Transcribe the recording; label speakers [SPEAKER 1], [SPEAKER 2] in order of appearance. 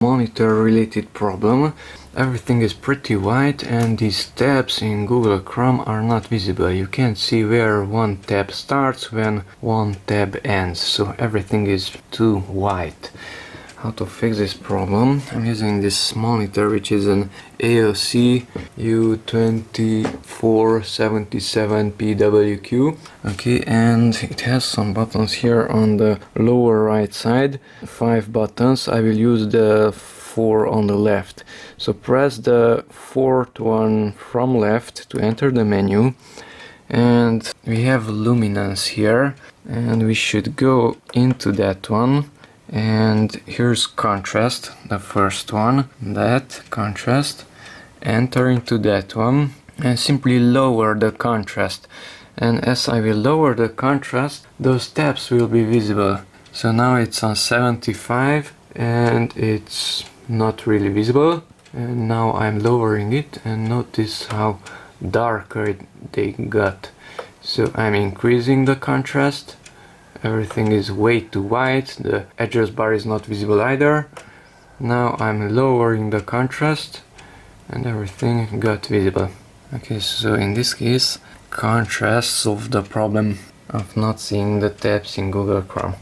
[SPEAKER 1] monitor related problem. Everything is pretty white and these tabs in Google Chrome are not visible. You can't see where one tab starts when one tab ends, so everything is too white. How to fix this problem? I'm using this monitor, which is an AOC U2477PWO. Okay, and it has some buttons here on the lower right side. 5 buttons. I will use the 4 on the left. So press the 4th one from left to enter the menu. And we have luminance here, and we should go into that one. And here's contrast, the first one, that contrast, enter into that one and simply lower the contrast. And as I will lower the contrast, those tabs will be visible. So now it's on 75 and it's not really visible. And now I'm lowering it and notice how darker they got. So I'm increasing the contrast. Everything is way too white, the address bar is not visible either. Now I'm lowering the contrast and everything got visible. Okay, so in this case, contrast solved the problem of not seeing the tabs in Google Chrome.